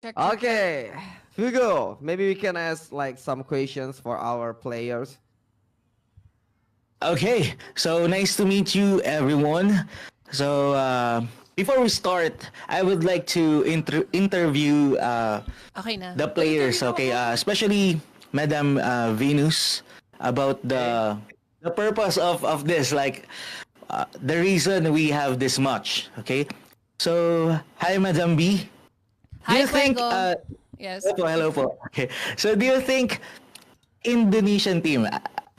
Check, check, check. Okay, Hugo, maybe we can ask like some questions for our players. Okay, so nice to meet you, everyone. So before we start, I would like to interview Okay na. the players. Okay, especially Madam Venus about the purpose of this, like the reason we have this match. Okay, so hi, Madam B. Do Hi, you think? Fuego. Yes. Hello po. Okay, so do you think Indonesian team,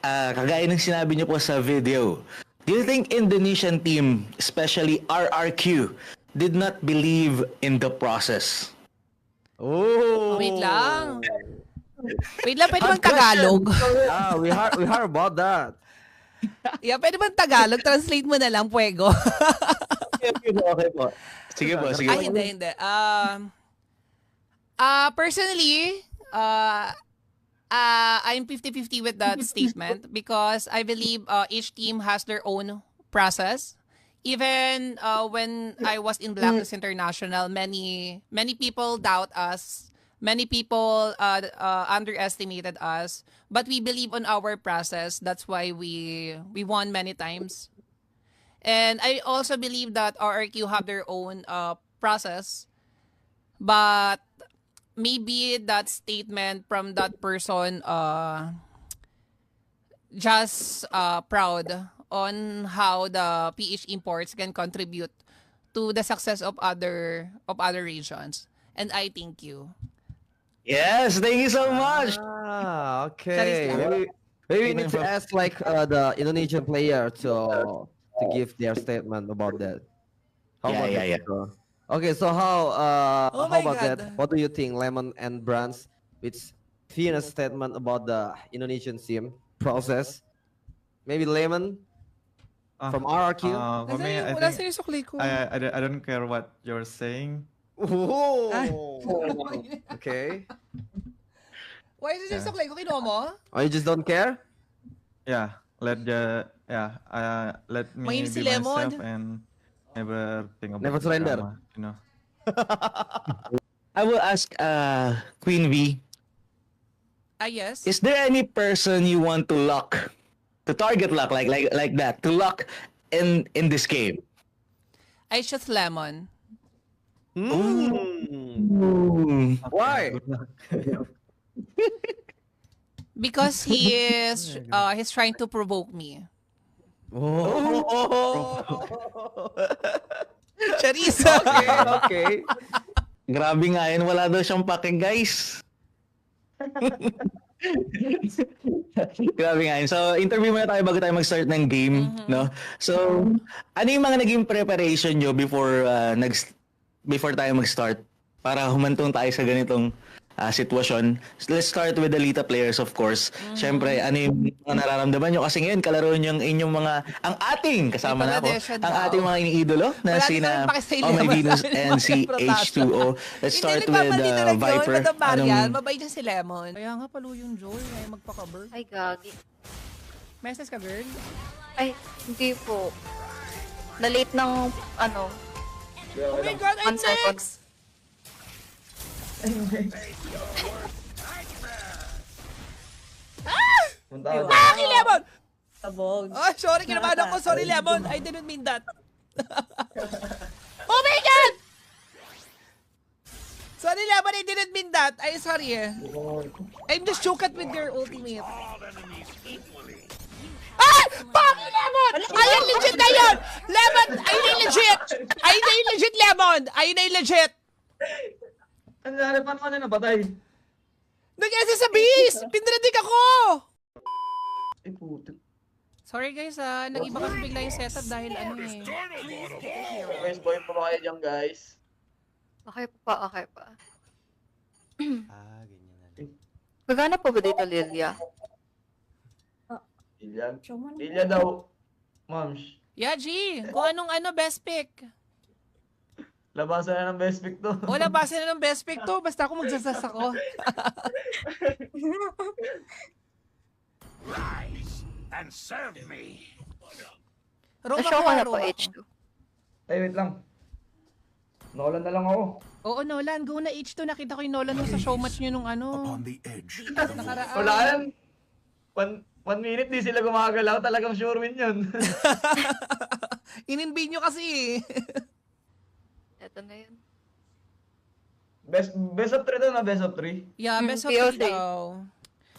kagaya ng sinabi niyo po sa video, do you think Indonesian team, especially RRQ, did not believe in the process? Oh, Wait lang. Wait lang, pwede Hard bang Tagalog? Yeah, we heard about that. Yeah, pwede bang Tagalog? Translate mo na lang, Fuego. Okay po. Sige po, sige po. Ay, hindi. Personally, I'm 50-50 with that statement because I believe each team has their own process. Even when I was in Blacklist International, many people doubt us. Many people underestimated us. But we believe on our process. That's why we won many times. And I also believe that RRQ have their own process. But maybe that statement from that person just proud on how the PH imports can contribute to the success of other regions. And I thank you. Yes, thank you so much. Okay. Charis lang. Maybe we need to ask like the Indonesian player to give their statement about that. How Yeah, about yeah, that, yeah. Hugo? Okay, so Oh how my about God. that? What do you think, Lemon and Brands, with Venus statement about the Indonesian team process? Maybe Lemon from RRQ. For me, I Wala think sa'yo sukli ko. I don't care what you're saying. Oh, okay. Why is it yung sukli ko? Kinuha mo? Oh, you just don't care? Yeah, let me Mahilig si be Lemon. myself and never think about Never surrender. drama, you know. I will ask Queen V, Yes. is there any person you want to lock, to target lock like that, to lock in this game? I choose Lemon. Ooh. Why? Because he's trying to provoke me. Oh. Charissa! Okay. Grabe nga yun, wala daw siyang pake, guys. Grabe nga yun. So, interview muna tayo bago tayo mag-start ng game, no? So, ano yung mga naging preparation nyo before tayo mag-start para humantong tayo sa ganitong sitwasyon? So, let's start with the Lita players, of course. Siyempre, ano yung mga nararamdaman nyo? Kasi ngayon, kalaro nyo yung inyong ang ating, kasama na ako, Bangladeshan ang daw. ating mga iniidolo na Wala din sina kami pakisay Oh My naman. Venus and si H2O. Let's start with Viper. Marian, mabait niya si Lemon. Kaya nga palo yung Joy, kaya magpa-cover. Ay, gagi. Message ka, girl? Ay, hindi po. Na-late ng, ano, Oh my God, I'm 1 second. next! Aki, Lemon! Sabog. Oh, sorry, kinabahan ako. Sorry, Lemon. I didn't mean that. Oh my God! Sorry, Lemon. I didn't mean that. I'm sorry. I'm just choked with your ultimate. Ah! Paki, Lemon! Ayun, legit na yun! Lemon! Ayun na yung legit! Ayun na yung legit, Lemon! Ayun na yung legit! Ano nangyari? Paano ka na nabatay? Nag-esa sa base! Pinradig ako! Ay, puto. Sorry guys, nag-iba kasi bigla yung setup dahil ano eh. Guys, boy pa ba kayo dyan, guys? Okay pa, okay pa. Magana pa ba dito, Lilia? Ilya? Ilya daw. Mams, Yeah, G! Kung anong best pick. labasan na ng best pick to. Wala base na ng best pick to, basta ako magsasas ako. Rise and serve me. Roam Na-show ako, ka na roam po, ako. H2. Ay, wait lang. Nolan na lang ako. Oo, Nolan. Go na H2. Nakita ko yung Nolan mo sa showmatch nyo nung ano. Upon the edge. Nakaraan. Wala yan. 1 minute di sila gumagalaw. Talagang sure win yun. In-invade nyo kasi. Eto na yun. best of 3 daw na, best of 3. Yeah, best of POC. 3 daw.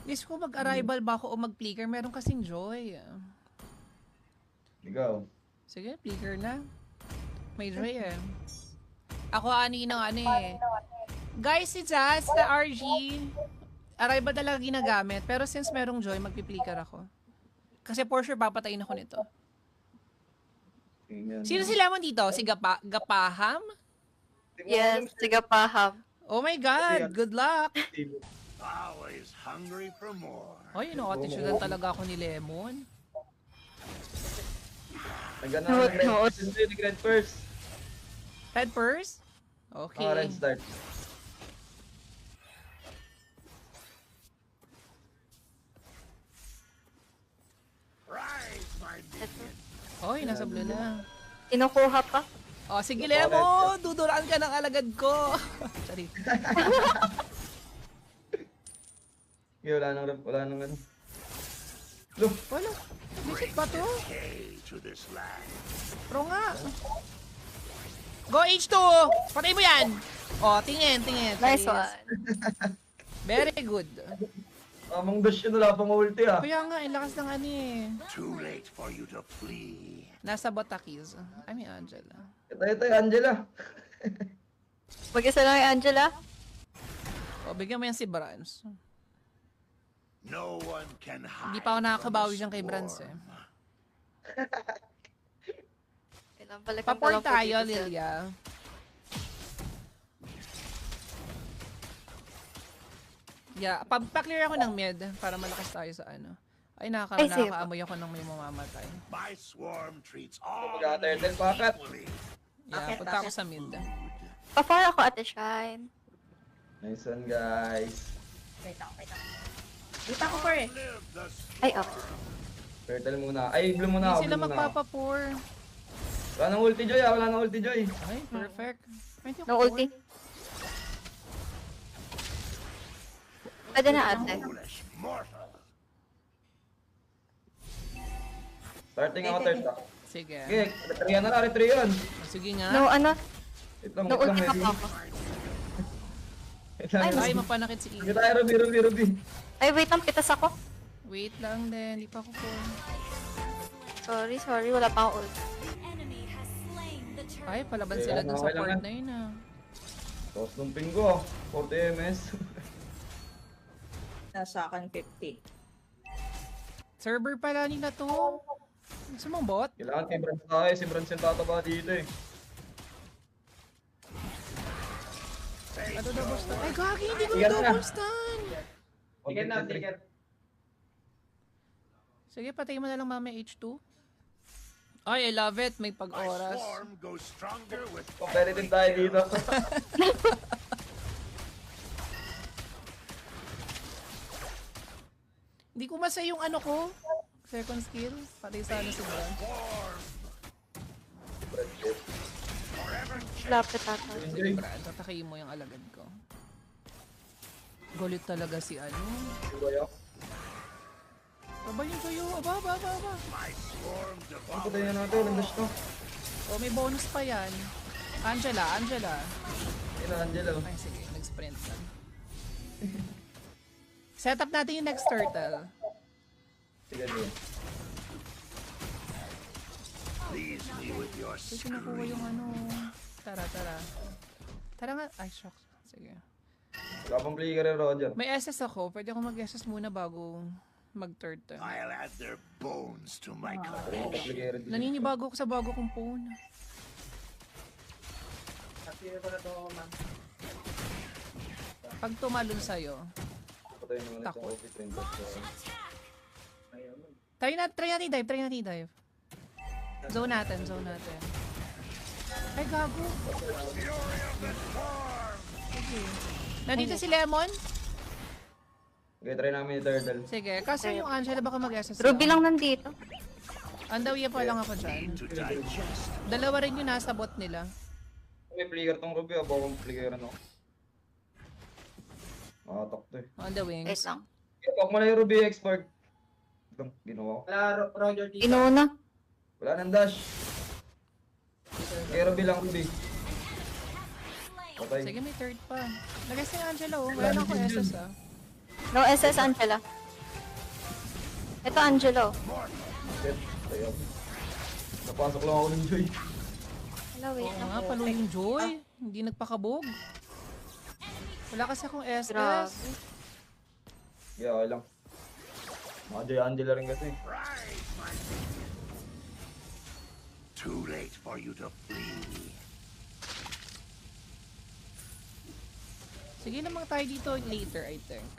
Guess ko mag-arrival ba ako o mag-flicker? Meron kasing Joy. Ikaw. Sige, flicker na. May Joy eh. Ako ani ng ano eh. Guys, si Jazz na RG, arrival talaga ginagamit. Pero since merong Joy, mag-flicker ako. Kasi for sure, papatayin ako nito. Sino si Lemon dito? Si Gapaham? Yes, sige paham. Oh my God, good luck! Always hungry for more. Ay, ino-attitude talaga ako ni Lemon. Nag-red first. Red first? Okay. Red start. Rise, my minion. Oy, nasa blue na. Kinukuha pa. Oh, sige Lemon, duduraan ka ng alagad ko. Sorry. Okay, wala nang ano. Wala. Bisit ba to? Hey to this land. Pero nga. Go H2! Patay mo yan! Oh, tingin. Nice Sorry. one. Very good. Among dash yun, wala pang ulti ah. Kaya nga, lakas ng ano eh. Too late for you to flee. Nasa Batakis. I mean, Angela. Ito, Angela. Mag-isa lang yung Angela. O, bigyan mo yan si Brans. No one can hide. Hindi pa ako nakakabawi from dyan kay the Brans storm. eh. Kailan balik Paport tayo, Lilia. Yeah, pa-clear ako ng mid para malakas tayo sa ano. Ay, Ay, sige. nakakaamoy ako ng may mamamatay. My swarm treats all Mag-turtle packet. equally. Yeah, punta ako sa mid. Pa-far ako, Ate Shine. Nice one, guys. Dito ako for eh. Live the Ay, okay. Turtle muna. Ay, blue muna ako. Hindi sila blue muna ako. magpapapour. Wala nang ulti, Joy. Wala nang ulti, Joy. Ay, perfect. Pwede ako No pour. ulti. Pwede na, Ate. foolish mortal. Starting ako third ah. Sige. Okay, retryan na lang, retryan. Sige nga. No, ano? Wait lang, No wait lang. ulti pa Wait pa ako. lang. Ay, mapanakit si Sige Ian. tayo, Ruby. Ay, wait lang, pitas ako. Wait lang din, hindi pa ako pour. Sorry, wala pa akong ult. Ay, palaban sila dun sa Okay lang port yan. na yun ah. Tapos lumping ko. 40 ms. Nasa akin 50. Server pala nila to. Gusto mong bot? Kailangan si Brans tayo. Si Brans yung tataba dito eh. Ano double stun? Ay, gagi, hindi ko Tigan na. double stun. Ticket na, ticket. Sige, patay mo na lang mama H2. Ay, I love it. May My pag-oras. swarm goes stronger with Competitive tayo dito. Hindi ko masaya yung ano ko. Second skill. Patay sana si Brand. Lapit ata. Enjoy. Brand, tatakihin mo yung alagad ko. Galit talaga si ano. Aba yung kayo. Aba. my swarm Ang devours. putay na natin. Ang dash to. Oh, may bonus pa yan. Angela. Ayun na, Angelo. Ay, sige. Nag-sprint lang. Set up natin yung next turtle. Sige, sige. Please me with your Ay, kinukuha yung ano. Tara. Tara nga. Ay, shucks. Sige. Wala pang play ka rin, Roger. May SS ako. Pwede ako mag-SS muna bago mag-turtle. I'll add their bones to my Pero collection. mag-play ka rin. Naninibago ako sa bago kong phone. Pag tumalon sa'yo, Patay naman ito. Takot. Okay, 20. try natin i-dive. Zone natin. Ay, gago. Okay. Nandito si Lemon? Okay, try namin yung turtle. Sige, kaso yung Angela baka mag-SS Ruby lang nandito. Andawiya pa lang ako dyan. To digest. Dalawa rin yung nasa bot nila. May flicker tong Ruby, baka may flicker ano. Nakatak to eh. On the Wait wings. lang. Pag mo na yung Ruby expert. Ginawa ko. Inuna. Wala nang dash. Kaya Ruby lang Ruby. Patay. Sige, may third pa. Lagay si Angela, oh. Wala na ako SS, ah. No SS Angela. Ito Angelo. Shit. Tayo. Napasok lang ako ng Joy. Hello, wait Oo lang. nga, palo yung Joy. Hindi nagpakabog. Wala kasi akong SS. Grabe. Yeah, okay lang. Mga Joy Angela rin kasi. Too late for you to flee. Sige naman tayo dito later, I think.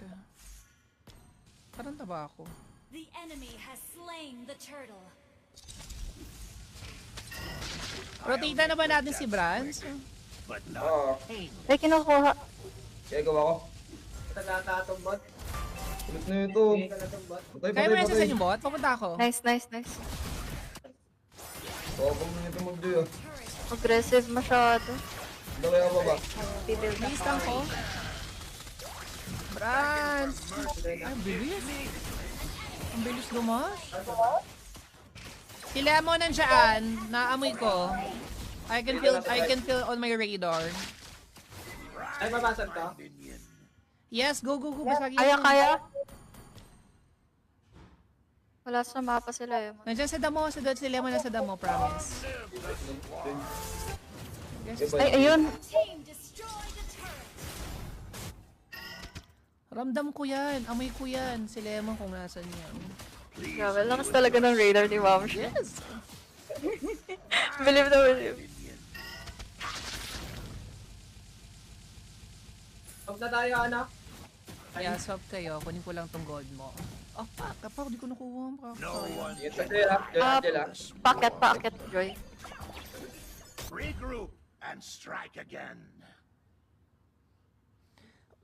Parang taba ako. The enemy has slain the turtle. Rotate na ba natin si Brands? But Oo. not pain. Ay, kinukuha. Kaya gawa ko. Ulit na ito. Patay, Kaya mo patay, SS patay. yung bot? Papunta ako. Nice, nice, nice. Tapang na ito mag-Joy ah. Aggressive masyado. Hindi kaya ba ba? Bibuild na Bilis lang ko. Brands! Ay, bilis. Ang bilis lumas. Si Lemon nandiyan. Naamoy ko. I can feel on my radar. Ay, babasag to? Yes, go, go, go. Basagin Kaya, mo. kaya. Wala sa mapa sila eh. Nandiyan sa damo. Si Lemon na sa damo, promise. Yes. Ay, ayun. Team destroy the turret. Ramdam ko yan. Amoy ko yan. Si Lemon kung nasan yan. Grabe, lakas talaga ng radar ni Ma'am. Yes. Believe na believe. Huwag na tayo, ano? Kaya swap kayo. Kunin ko lang tong gold mo. Oh, fuck. Kapag di ko nakuha. No one Ingat kasi ha. Joy Angela. Packet, Joy. regroup and strike again.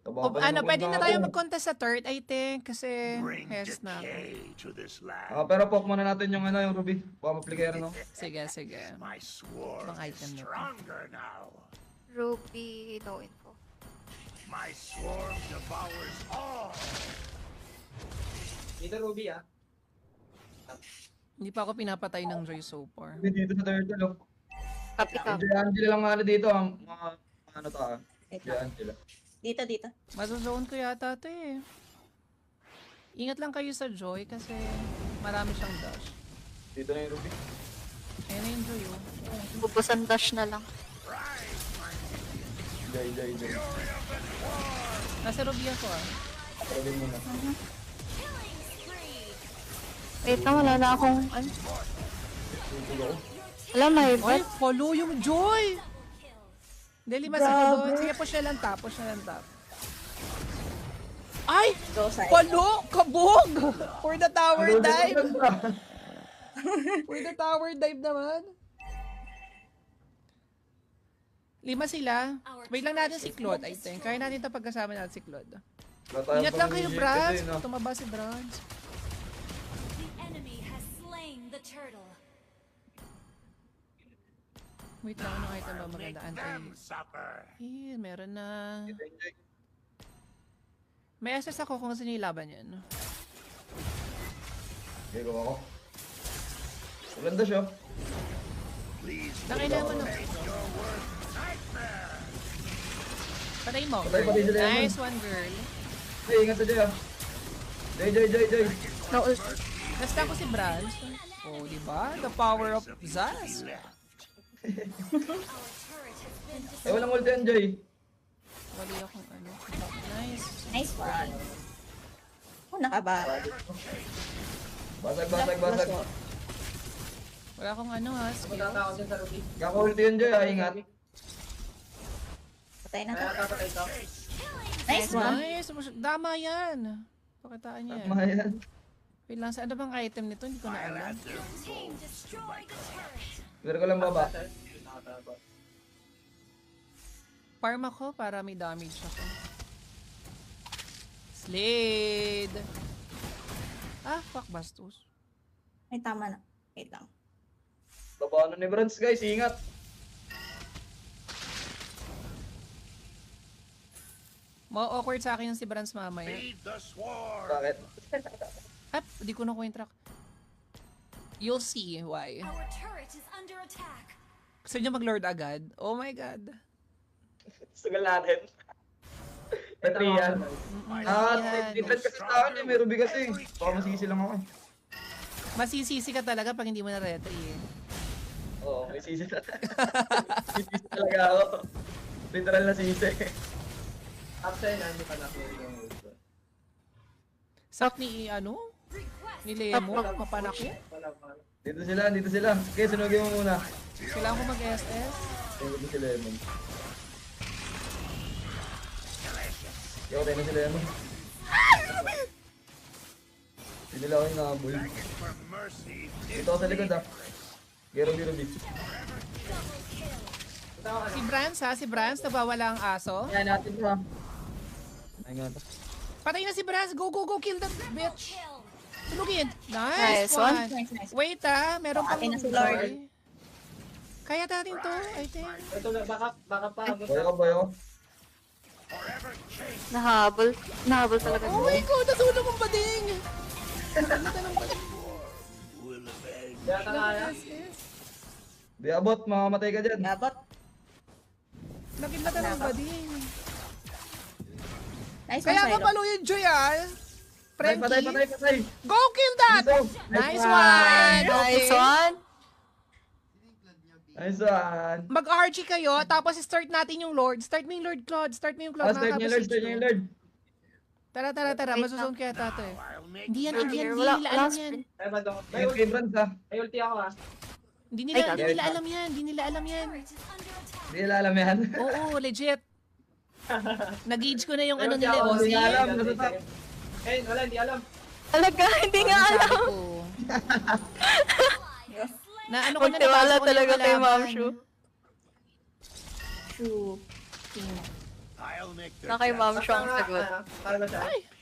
Ano, pwede na tayo mag-contest sa third, I think. Kasi, Bring yes na. decay to this land. Pero poke muna natin yung ano, yung Ruby. Baka ma-flicker no? Sige, sige. My swarm Ibang is item na to. stronger now. Ruby, no info. My swarm devours all. Dito Ruby ah. Hindi pa ako pinapatay ng Joy so far. Dito sa turtle oh. Copy ka. Joy Angela lang ano dito ang mga ano to ah. Wait Joy lang. Angela. Dito. Mazozone ko yata ito eh. Ingat lang kayo sa Joy kasi marami siyang dash. Dito na yung Ruby. Ayun na yung Joy oh. Bubusan dash na lang. Joy. Nasa Ruby ako ah. Ruby muna. Killing spree. Wait na, wala na akong, ano. Wala, may Ay, bot. follow yung Joy! Dali, masaka doon. Sige, push na lang top. Ay! Go side. Follow! Kabog! For the tower dive! For the tower dive naman. 5 sila. Wait lang natin si Claude, I think. Kaya natin ito pagkasama natin si Claude. Ingat lang kayo, Brands. Tumaba si Brands. The enemy has slain the turtle. Wait lang, anong item ba maganda? Them Anti... suffer. Eh, meron na... May SS ako kung sino yung laban yan. Okay, gawa ko. Maganda siya. Please Nakailan mo no? Patay mo. Patay si Lemon. Nice one, girl. Hey, ingat sa Joy ah. Joy. No ult. Basta ko si Brands. Oh, di ba? The power of Zaz. Ay, walang ulti yan, Joy. Wali akong ano. Nice. Nice one. Oh, nakabara. Basag. Wala akong ano ha. Skill. Kaka-ulti yan, Joy ah. Ingat. Patay na to. Nice one. Nice. Dama yan. Pakitaan niya yan. Mayan. Wait lang. Ano bang item nito? Hindi ko na alam. Team destroy the turret. Clear ko lang baba. Farm ako para may damage ako. Slade! Ah, fuck bastos. Ay, tama na. Wait lang. Baba na ni Brands, guys. Ingat. Ma-awkward sa akin yung si Brans mamaya. Feed the swarm. Bakit? Di ko nakuha yung track. You'll see why. Our turret is under attack. Gusto niyo mag-lord agad? Oh my god. Sugal natin. Ito yan. Different kasi sa akin eh. May ruby kasi. Baka masisi lang ako. Masisisi ka talaga pag hindi mo na retry eh. Oo, may sisi na. May sisi talaga ako. Literal na sisi. After na, hindi pa na-upload yung ultra. Sak ni ano? Ni Lemon, mapanakit. Dito sila. Okay, sunugin mo muna. Kailangan ko mag-SS. Dito si Lemon. Yo, tayo na si Lemon. Hindi nila ako yung nakabul. For mercy. Dito ako sa likod ah. Gero. Si Brans ha, si Brans, nabawala ang aso. Yan natin to ha. Ay nga to. Patay na si Brans, go, kill that bitch. Tulugin. Nice Nice one. one. Nice. Wait meron pang Akin na si Lord. joy. Kaya natin to, I think. Ito na, baka pa. Boy ako. Nahabol talaga. Oh my god, nasulo mong bading. Yata kaya. Di abot, mamamatay ka dyan. Gabot. Nakita ng bading. Nice Kaya one, nga Silo. palo yung joy Frankie. Patay. Go kill that! Dito. Nice one! Nice Okay. one. Nice one. Mag-RG kayo, tapos start natin yung Lord. Start mo yung Lord, Claude. Start mo yung Claude. Start niyo Lord. Tara. Wait Masusunod kaya tato eh. I'll make Hindi yan, hindi Wala, nila wala alam yan. Ayun kay Brands ha. Hindi Ay, nila alam yan. Hindi nila alam yan. Hindi nila alam yan. Oo, legit. Nag-gauge ko na yung ano nila. Hindi Ozzy. nila alam. Nasa top. Talaga, hindi nga Sabi alam. ko. Na ano ko na Magtiwala nabasa ko na talaga yung kay Ma'am kalaban. Shu. True. I'll make Na their kay Ma'am Shu ang sagot.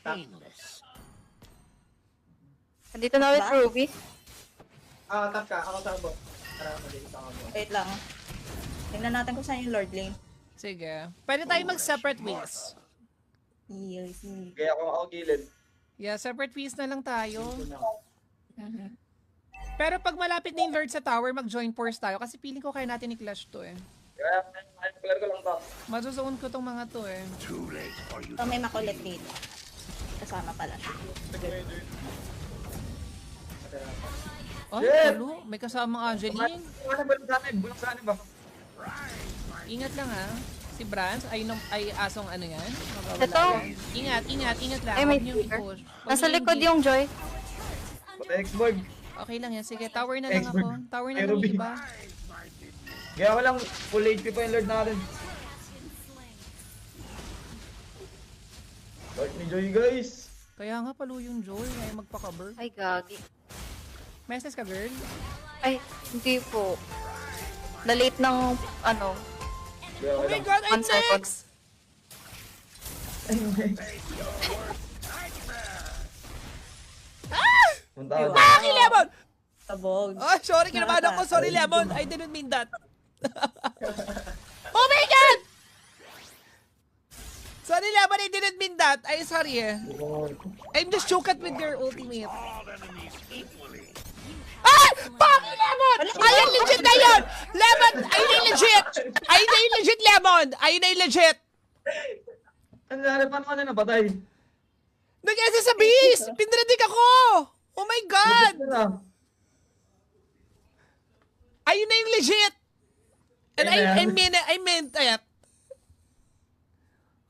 painless. Andito na with Ruby. Wait lang. Tingnan natin kung saan yung Lord Lane. Sige. Pwede tayo mag-separate ways. Yes. Kaya kung ako gilid. Yeah, separate ways na lang tayo. Pero pag malapit na yung Lord sa tower, mag-join force tayo. Kasi feeling ko kaya natin i-clash to eh. Kaya, player ko lang to. Masusuon ko tong mga to eh. Too late for you. So may makulit dito. Kasama pala siya. Ay, Shit! talo. May kasamang Angeline. Bulang sa anin ba? Ingat lang ha. Si Brans, ay asong ano yan? Magawala Ito. yan. Ingat lang. Ay, may Huwag niyong speaker. i-push. Huwag Nasa niyong likod i- yung Joy. Pati X-Borg. Okay lang yan. Sige, tower na lang ako. Tower na Ay, lang Ruby. yung iba. Kaya ko lang, full HP pa yung Lord natin. Lord ni Joy guys. Kaya nga palo yung Joy. Kaya magpa-cover. Ay, gagi. Message ka, girl. Ay, hindi po. Na-late ng, ano, Kaya ko Oh my lang. God, I'm 1 second. next! Punta ako. Aki, Lemon! Sabog. Oh, sorry, kinabahan ako. Sorry, Lemon. I didn't mean that. Oh my God! Sorry, Lemon. I didn't mean that. Ay, sorry eh. I'm just choked with your ultimate. All enemies equally. Ah! Paki, Lemon! Ayun, legit na yun! Lemon! Ayun na yung legit! Ayun na yung legit, Lemon! Ayun na yung legit! Ano na, paano ka na napatay? Nag-SS sa base! Pinradig ako! Oh my God! Ano na? Ayun na yung legit! And Ayun na yan. I meant it.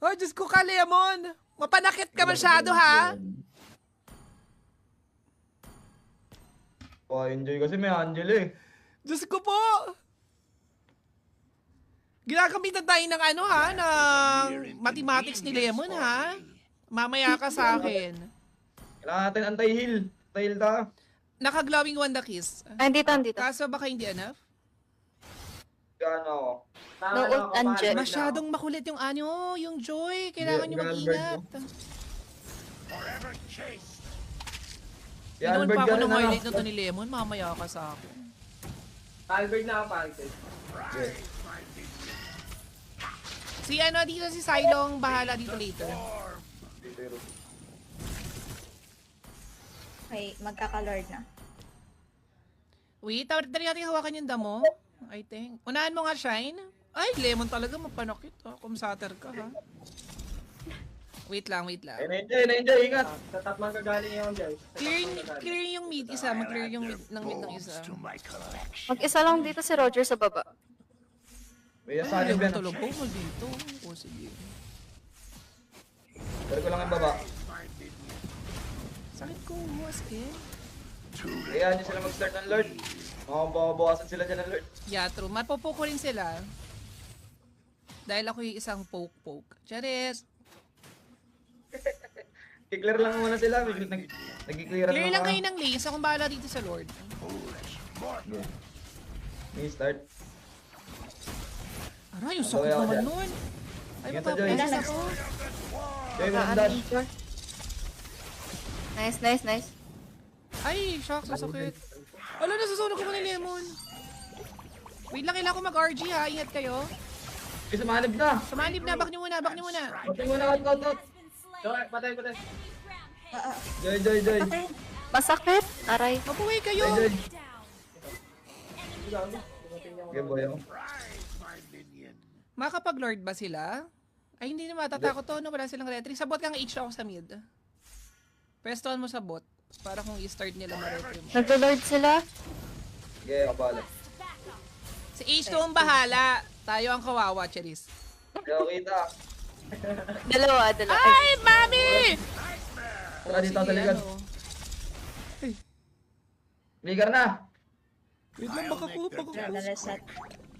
Oh, Diyos ko ka, Lemon! Mapanakit ka masyado, ha? Oh, enjoy kasi may Angel eh. Diyos ko po! Ginagamitan tayo ng ano, ha? Ng mathematics ni Lemon, ha? Mamaya ka sa akin. Kailangan natin anti-heal. Anti-heal ta. Naka-glowing one the kiss. Ay, andito. Kaso baka hindi enough? Gano ako. No ult Angel. Masyadong makulit yung ano, yung Joy. Kailangan nyo Albert mag-ingat. Forever chase. Si Ginoon Albert pa ako gano'n ng na. highlight na to ni Lemon. Mamaya ka sa akin. Si ano, dito si Silong, bahala dito later. Okay, magkaka-lord na. Wait, dali natin hawakan yung damo. I think. Unahan mo nga, Shine. Ay, lemon talaga, mapanakit ha. Kumsater ka ha. Wait lang, wait lang. Na-enjoy, ingat. Sa top man kagaling yung guys. Clear yung mid isa, mag-clear yung mid ng isa. To my collection. Mag-isa lang dito si Roger sa baba. May Ay, asalin lemon Ben. tulog ko, mal dito. O, sige. Pero ko lang yung baba. Sakit ko, huwas eh. Kaya nyo sila mag-start ng Lord. Makabawasan sila dyan ng Lord. Yeah, true. Mapopoke rin sila. Dahil ako yung isang poke-poke. Charis! I-clear lang muna sila. Nag-clear Clear lang kayo ng lanes. Akong bahala dito sa Lord. May start. Aray, yung sakit Ano naman yan? nun. Ay, Ingat ka, Joy. mapapalis ako. Joy, Magaan walang dash. Igor. Nice, nice, nice. Ay, shock, sasakit. Wala, nasusunog ko ni Lemon. Wait lang, kailangan ko mag-RG ha. Ingat kayo. Eh, sumanib na. Sumanib na, back nyo muna, back nyo muna. Patay mo na, out. Joy, patay. Joy. Okay. Masakit. Aray. Mabuhay kayo. Joy. Okay, boy. Makapag-lord ba sila? Ay, hindi na matatakot to. No? Wala silang retry. Sa bot kang H ako sa mid. Pestohan mo sa bot. Para kung i-start nila ma-retry mo. Naglo-lord sila. Okay, kabala. Si H2 ang bahala. Tayo ang kawawa, Charis. Okay, kita. Dalawa. Ay, mami! Tara dito sa Sige, likod. ano. Ligar na. Wait lang, baka ko. Na-reset.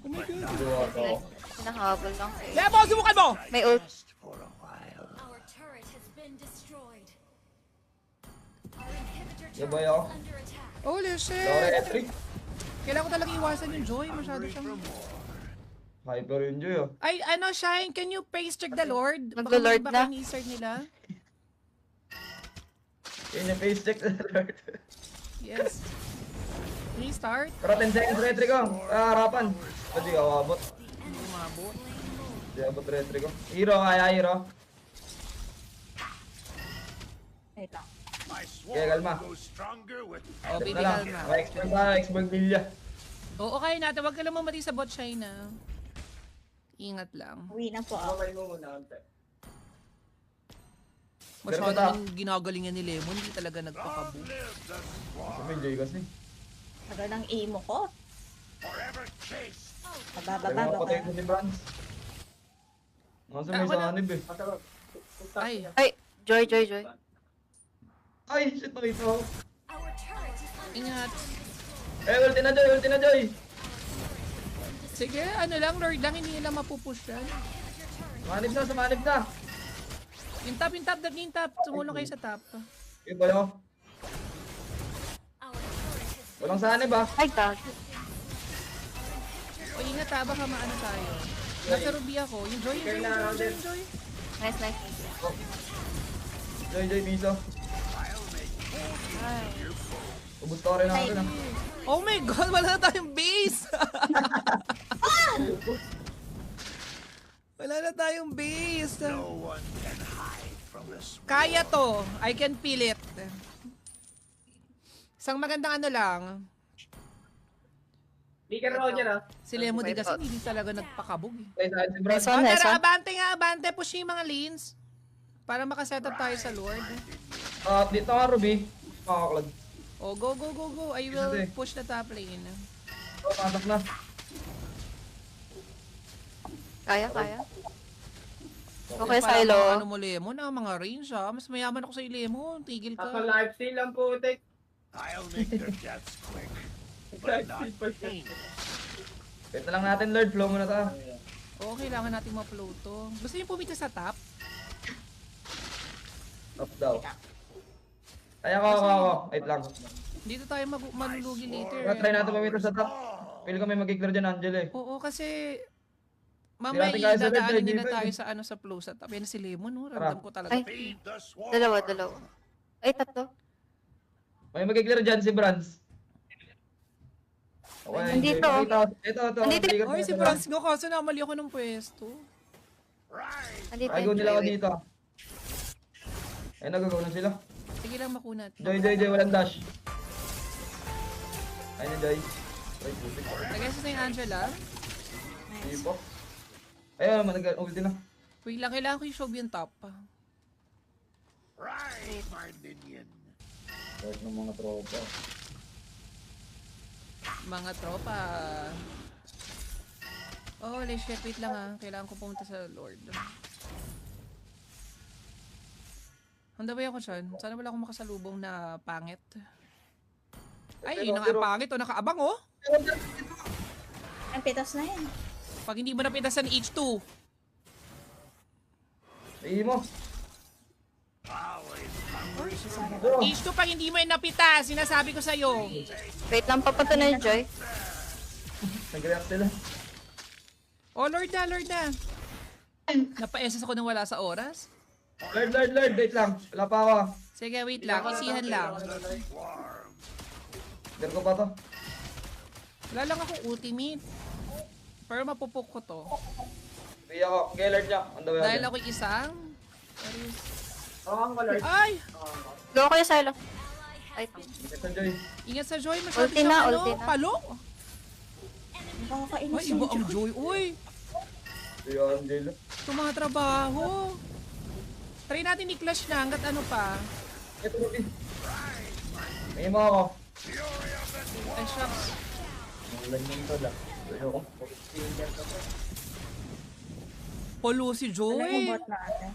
Oh my God. Nice. Hinahabol lang. Lemon, subukan mo! May ult. For a while. Our turret has been destroyed. Our inhibitor Yeah, turret boy, is ako. under attack. Holy Sorry, shit! Etric. Kailangan ko talaga iwasan yung Joy. Masyado siyang... Hyper yun, Joy. Oh. Ay, ano, Shine, can you praise check the Lord? Naglo-Lord baka na. ni-start nila. Yun yung face check sa Lord. Yes. Restart. Pero 10 seconds, Retri ko. Harapan. Pwede ka abot. Umabot. Hindi abot, Retri ko. Hero, kaya hero. Wait lang. My Okay, kalma. sword goes stronger with Oh, Set baby, na lang. kalma. Ma-expert na, expert Villa. Oo, kaya natin. Huwag ka lang mamati sa bot, Shine, na. Ingat lang. Uwi na po ako. Masyado Pero ta- nang ginagalingan ni Lemon. Hindi talaga nagpakabu. Sabi, Joy kasi. Tagal ng imo ko. forever chase. Kaya Mabababa mga ko. patay ko si Franz. Nasa may Ako na. sanib eh. Ay, Ay, Joy. Ay, shit, nakita ko. Our turret is under ingat. Eh, ulti na, Joy. Sige, ano lang, Lord lang. Hindi nila mapupush yan. Sumanib na. Yung top. Sumulong kayo sa top. Yung ba yun? our turret has been Walang sanib ah. Ay, gago. O ingat ha, baka maano tayo. Nasa Ruby ako. Yung Joy. Nice. Joy, piso. Ubus to rin ako na. Oh my God, wala na tayong base! Wala na tayong base. No one can hide from the sword. Kaya to. I can feel it. Isang magandang ano lang. Ligar Roger ah. Si Lemon din kasi hindi talaga nagpakabog eh. Ay, saan si Franz? Nice one, nice Tara, one. abante. Push yung mga lanes. Para makasetup tayo sa Lord. Dito nga, Ruby. Makaklag. Oh, go. I will push the top lane. Oh, pasok na. Kaya. Okay, Parang Silo. Ano mo, Lemon, mga range ha. Mas mayaman ako sa Lemon. Tigil ka. lifesteal lang po, Tek. I'll make their deaths quick, but not painful. Wait na lang natin, Lord. Flow muna ta. Oo, kailangan nating ma-flow to. Gusto niyo pumita sa top? Up daw. Ay, ako. Wait lang. Dito tayo malulugi later. Try natin pamito sa top. Pili ko may mag-clear dyan, Angel eh. Oo, kasi mamaya Hindi natin kaya sa red, dadaanin Joy, nila dito, tayo eh. sa ano sa flow sa top. Yan si Lemon, no? Ramdam ko talaga. Ay. Feed the sword. Dalawa. Ay, tatlo. May mag-clear dyan si Franz. Okay, Nandito. Ito. Nandito. trigger Ay, pa si natin. Franz ko kasi namali ako ng pwesto. Nandito Ay, go yung nila ako Joy. dito. Ay, nagagaw na sila. Sige lang makunat. Joy, walang dash. Ay na, Joy. Ay, putik. Nag-SS na yung Angela. Hindi po. Ayun, ulti na. Wait lang, kailangan ko i-show yung top. Rise, my minion. Kahit ng mga tropa. Mga tropa. Oh, holy shit, wait lang ah. Kailangan ko pumunta sa Lord. Handa ba ako dyan? Sana wala akong makasalubong na pangit. Ay, yun na nga ang pangit. O, nakaabang oh. Ang pitas na yan. Pag hindi mo napitasan H2. Ay mo. H2 pag hindi mo yung napitas, sinasabi ko sa'yo. Wait lang, papunta na yung Joy. Nag-react sila. Oh, Lord na. Napa-SS ako nang wala sa oras. Lord, wait lang. Wala pa ako. Sige, wait lang. Isihan lang. Ganun ko pa to. Wala lang akong ultimate. Pero mapupuk ko to. Hindi ako. Okay, Lord niya. On the way. Dahil ako isang... ang Lord. Ay! Go kayo, Silo. Ay, Ito, Joy. Ingat sa Joy. Masyado Ulti na, siyang ulti na. palo. Nakakainis Ay, iba ang Joy. Uy, Yun, Angelo. ito mga trabaho. Try natin i-clash na hanggat ano pa. Ito, Ruby. May mo ako. Ay, shucks. Ulan yung to lang. Ayoko. Polo si Alam mo Joy. bot natin.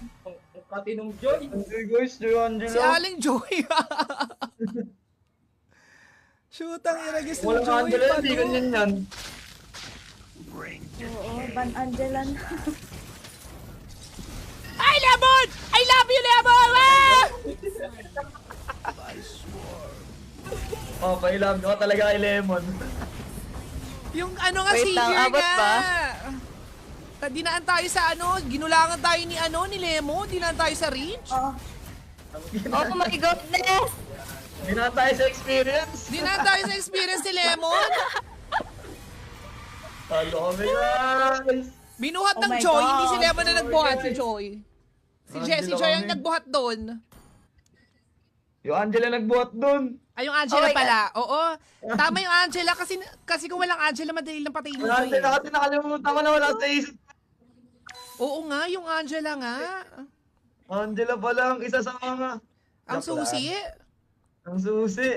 Katinong Joy. Joy, guys. Joy, Angelo. Si Aling Joy. Shoot, ang iragis ng Walang Joy. Angelo, hindi Palo. ganyan yan. Oo, Van Angela na. Ay, Lemon! I love you, Lemon! Ah! Oh, pailam ko talaga kay Lemon. Yung ano nga, Wait lang, savior abot nga. ba? Dinaan tayo sa ano, ginulangan tayo ni Lemon. Dinaan tayo sa Reach. Oo. oh my goodness! Hindi na tayo sa experience. Dinaan tayo sa experience ni Lemon. Talo kami, guys. Binuhat Oh ng my Joy, God. hindi si Lemon na nagbuhat, si Joy. Si Angela Joy ang kami. nagbuhat doon. Yung Angela nagbuhat dun. Ay, yung Angela Oh my pala. Oo. Tama yung Angela kasi kung walang Angela, madali lang patayin mo Wala Joy. Angela kasi nakalimutan ko na wala sa isip. Oo nga, yung Angela nga. Angela pala ang isa sa mga... Ang Joke lang. susi. Ang susi.